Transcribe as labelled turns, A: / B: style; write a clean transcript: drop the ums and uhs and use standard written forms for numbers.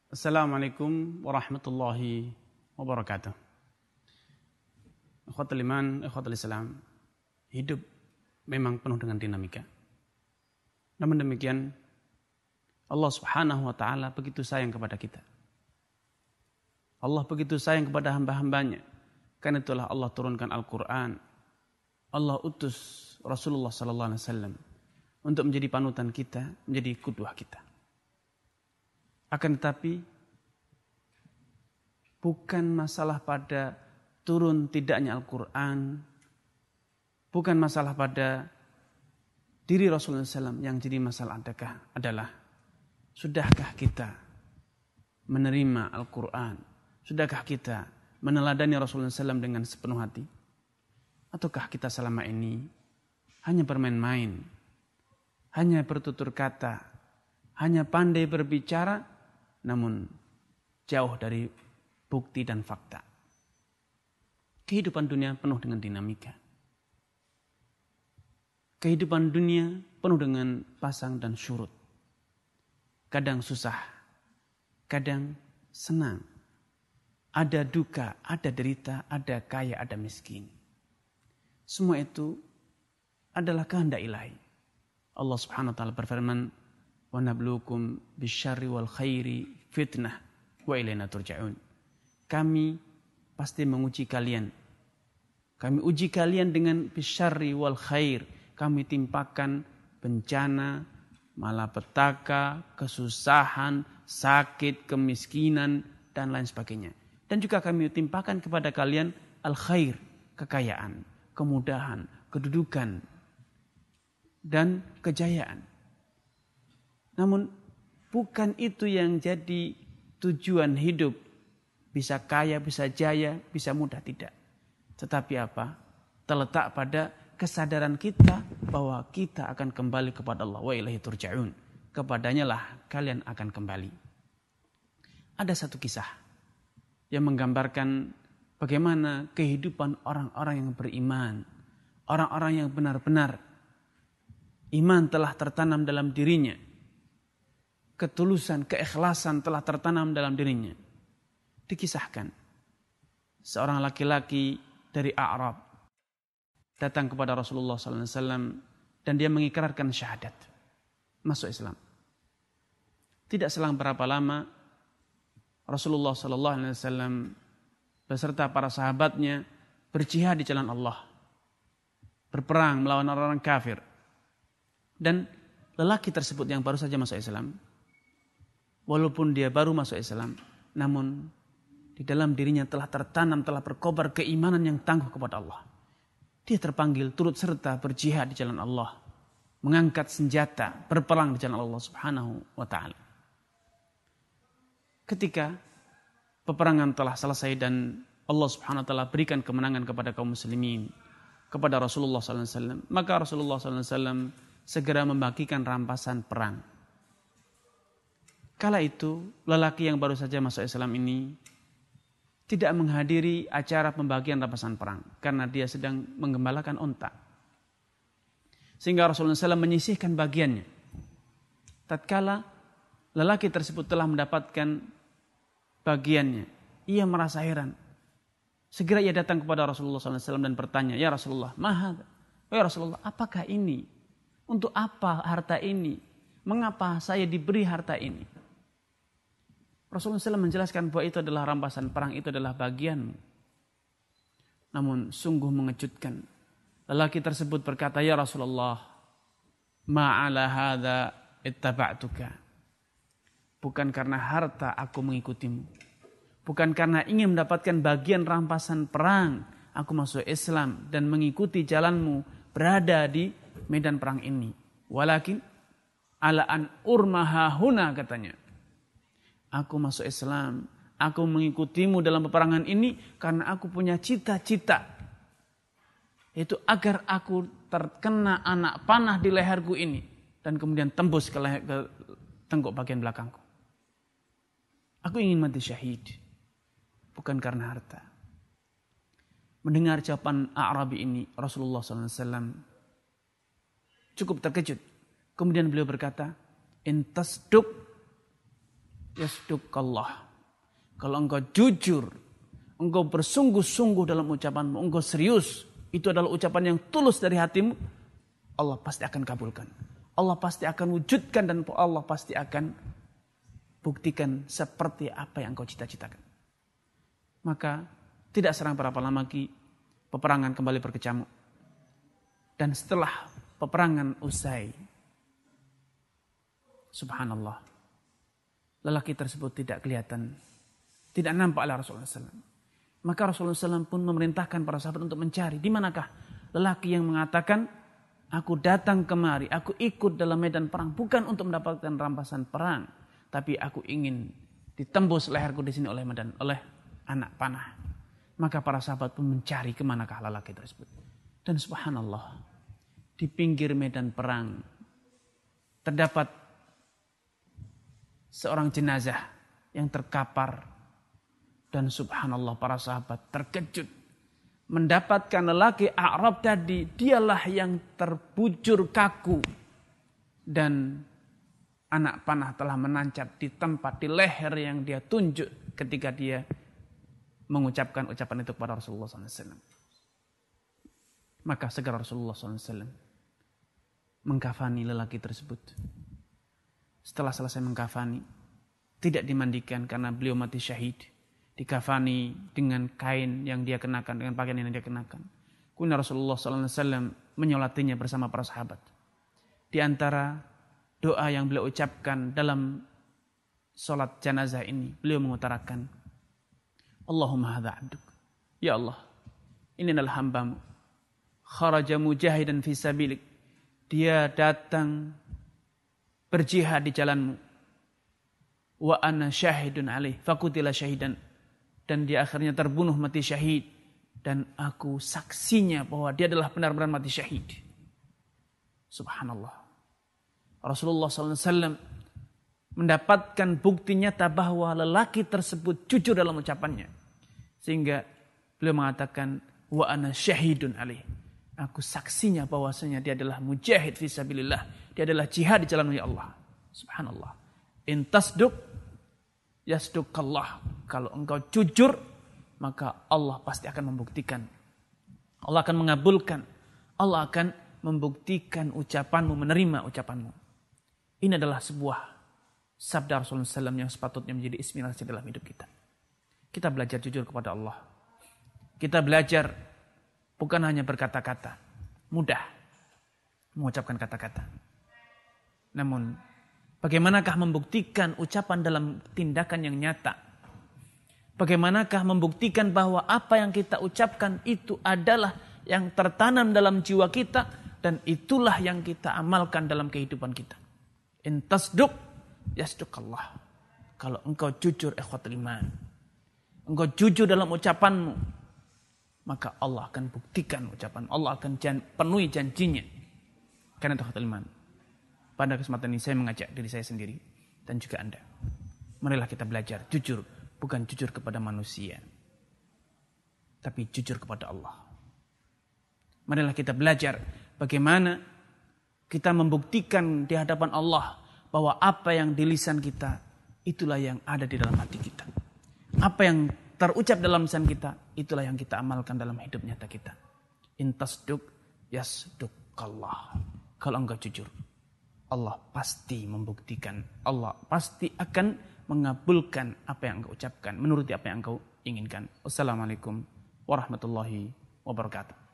A: Assalamualaikum warahmatullahi wabarakatuh. Ikhwatul iman, ikhwatul Islam. Hidup memang penuh dengan dinamika. Namun demikian, Allah Subhanahu wa taala begitu sayang kepada kita. Allah begitu sayang kepada hamba-hambanya. Karena itulah Allah turunkan Al-Qur'an. Allah utus Rasulullah sallallahu alaihi wasallam untuk menjadi panutan kita, menjadi qudwah kita. Akan tetapi bukan masalah pada turun tidaknya Al-Quran, bukan masalah pada diri Rasulullah SAW yang jadi masalah adalah sudahkah kita menerima Al-Quran, sudahkah kita meneladani Rasulullah SAW dengan sepenuh hati, ataukah kita selama ini hanya bermain-main, hanya bertutur kata, hanya pandai berbicara, namun jauh dari bukti dan fakta. Kehidupan dunia penuh dengan dinamika. Kehidupan dunia penuh dengan pasang dan surut. Kadang susah, kadang senang. Ada duka, ada derita, ada kaya, ada miskin. Semua itu adalah kehendak ilahi. Allah Subhanahu wa taala berfirman, wa nabluukum bisyarri wal khairi fitnah wa ilaina turja'un. Kami pasti menguji kalian. Kami uji kalian dengan bisyarri wal khair. Kami timpakan bencana, malapetaka, kesusahan, sakit, kemiskinan dan lain sebagainya. Dan juga kami timpakan kepada kalian al khair, kekayaan, kemudahan, kedudukan dan kejayaan. Namun bukan itu yang jadi tujuan hidup. Bisa kaya, bisa jaya, bisa mudah, tidak. Tetapi apa? Terletak pada kesadaran kita bahwa kita akan kembali kepada Allah. Wa ilaihi turja'un. Kepadanya lah kalian akan kembali. Ada satu kisah yang menggambarkan bagaimana kehidupan orang-orang yang beriman. Orang-orang yang benar-benar iman telah tertanam dalam dirinya. Ketulusan, keikhlasan telah tertanam dalam dirinya. Dikisahkan, seorang laki-laki dari A'rab datang kepada Rasulullah SAW dan dia mengikrarkan syahadat, masuk Islam. Tidak selang berapa lama, Rasulullah SAW beserta para sahabatnya berjihad di jalan Allah, berperang melawan orang-orang kafir. Dan lelaki tersebut yang baru saja masuk Islam, walaupun dia baru masuk Islam, namun di dalam dirinya telah tertanam, telah berkobar keimanan yang tangguh kepada Allah. Dia terpanggil turut serta berjihad di jalan Allah, mengangkat senjata, berperang di jalan Allah Subhanahu wa taala. Ketika peperangan telah selesai dan Allah Subhanahu wa taala berikan kemenangan kepada kaum muslimin, kepada Rasulullah SAW, maka Rasulullah SAW segera membagikan rampasan perang. Kala itu, lelaki yang baru saja masuk Islam ini tidak menghadiri acara pembagian rampasan perang karena dia sedang menggembalakan unta. Sehingga Rasulullah SAW menyisihkan bagiannya. Tatkala lelaki tersebut telah mendapatkan bagiannya, ia merasa heran. Segera ia datang kepada Rasulullah SAW dan bertanya, "Ya Rasulullah, mahad? Ya Rasulullah, apakah ini? Untuk apa harta ini? Mengapa saya diberi harta ini?" Rasulullah SAW menjelaskan bahwa itu adalah rampasan perang, itu adalah bagianmu. Namun sungguh mengejutkan. Lelaki tersebut berkata, "Ya Rasulullah, ma'ala hadha ittaba'tuka." Bukan karena harta aku mengikutimu. Bukan karena ingin mendapatkan bagian rampasan perang, aku masuk Islam dan mengikuti jalanmu berada di medan perang ini. Walakin ala an urmaha huna, katanya. Aku masuk Islam, aku mengikutimu dalam peperangan ini karena aku punya cita-cita. Yaitu agar aku terkena anak panah di leherku ini dan kemudian tembus ke tengkuk bagian belakangku. Aku ingin mati syahid, bukan karena harta. Mendengar jawaban A'rabi ini, Rasulullah SAW cukup terkejut. Kemudian beliau berkata, "In tasduq yasduqallah. Kalau engkau jujur, engkau bersungguh-sungguh dalam ucapanmu, engkau serius, itu adalah ucapan yang tulus dari hatimu, Allah pasti akan kabulkan. Allah pasti akan wujudkan dan Allah pasti akan buktikan seperti apa yang engkau cita-citakan. Maka tidak serang berapa lama lagi peperangan kembali berkecamuk. Dan setelah peperangan usai, subhanallah, lelaki tersebut tidak kelihatan, tidak nampak oleh Rasulullah SAW. Maka Rasulullah SAW pun memerintahkan para sahabat untuk mencari. Di manakah lelaki yang mengatakan, aku datang kemari, aku ikut dalam medan perang bukan untuk mendapatkan rampasan perang, tapi aku ingin ditembus leherku di sini oleh anak panah. Maka para sahabat pun mencari kemanakah lelaki tersebut. Dan subhanallah, di pinggir medan perang terdapat seorang jenazah yang terkapar. Dan subhanallah, para sahabat terkejut mendapatkan lelaki A'rab tadi, dialah yang terbujur kaku dan anak panah telah menancap di tempat, di leher yang dia tunjuk ketika dia mengucapkan ucapan itu kepada Rasulullah SAW. Maka segera Rasulullah SAW mengkafani lelaki tersebut. Setelah selesai mengkafani, tidak dimandikan karena beliau mati syahid. Dikafani dengan kain yang dia kenakan, dengan pakaian yang dia kenakan. Kemudian Rasulullah SAW menyolatinya bersama para sahabat. Di antara doa yang beliau ucapkan dalam solat jenazah ini, beliau mengutarakan, Allahumma hadha abduk. Ya Allah, ini adalah hambamu. Kharaja mujahidan fi sabilik. Dia datang berjihad di jalanmu. Wa ana syahidun alaih. Fakutila syahidan. Dan dia akhirnya terbunuh mati syahid. Dan aku saksinya bahwa dia adalah benar-benar mati syahid. Subhanallah. Rasulullah SAW mendapatkan bukti nyata bahwa lelaki tersebut jujur dalam ucapannya. Sehingga beliau mengatakan, wa ana syahidun alaih. Aku saksinya bahwasanya dia adalah mujahid fisabilillah. Dia adalah jihad di jalan Allah. Subhanallah. In tasduq yasduqallah. Kalau engkau jujur, maka Allah pasti akan membuktikan. Allah akan mengabulkan. Allah akan membuktikan ucapanmu, menerima ucapanmu. Ini adalah sebuah sabda Rasulullah SAW yang sepatutnya menjadi inspirasi dalam hidup kita. Kita belajar jujur kepada Allah. Kita belajar bukan hanya berkata-kata. Mudah mengucapkan kata-kata. Namun, bagaimanakah membuktikan ucapan dalam tindakan yang nyata? Bagaimanakah membuktikan bahwa apa yang kita ucapkan itu adalah yang tertanam dalam jiwa kita dan itulah yang kita amalkan dalam kehidupan kita. In tasduq yasduqallah. Kalau engkau jujur ikhwatul iman, engkau jujur dalam ucapanmu, maka Allah akan buktikan ucapan. Allah akan penuhi janjinya. Karena itu ikhwatul iman. Pada kesempatan ini saya mengajak diri saya sendiri dan juga Anda. Marilah kita belajar jujur. Bukan jujur kepada manusia, tapi jujur kepada Allah. Marilah kita belajar bagaimana kita membuktikan di hadapan Allah bahwa apa yang di lisan kita, itulah yang ada di dalam hati kita. Apa yang terucap dalam lisan kita, itulah yang kita amalkan dalam hidup nyata kita. In tasduq yasduqallah. Kalau engkau jujur, Allah pasti membuktikan. Allah pasti akan mengabulkan apa yang engkau ucapkan, menuruti apa yang engkau inginkan. Wassalamualaikum warahmatullahi wabarakatuh.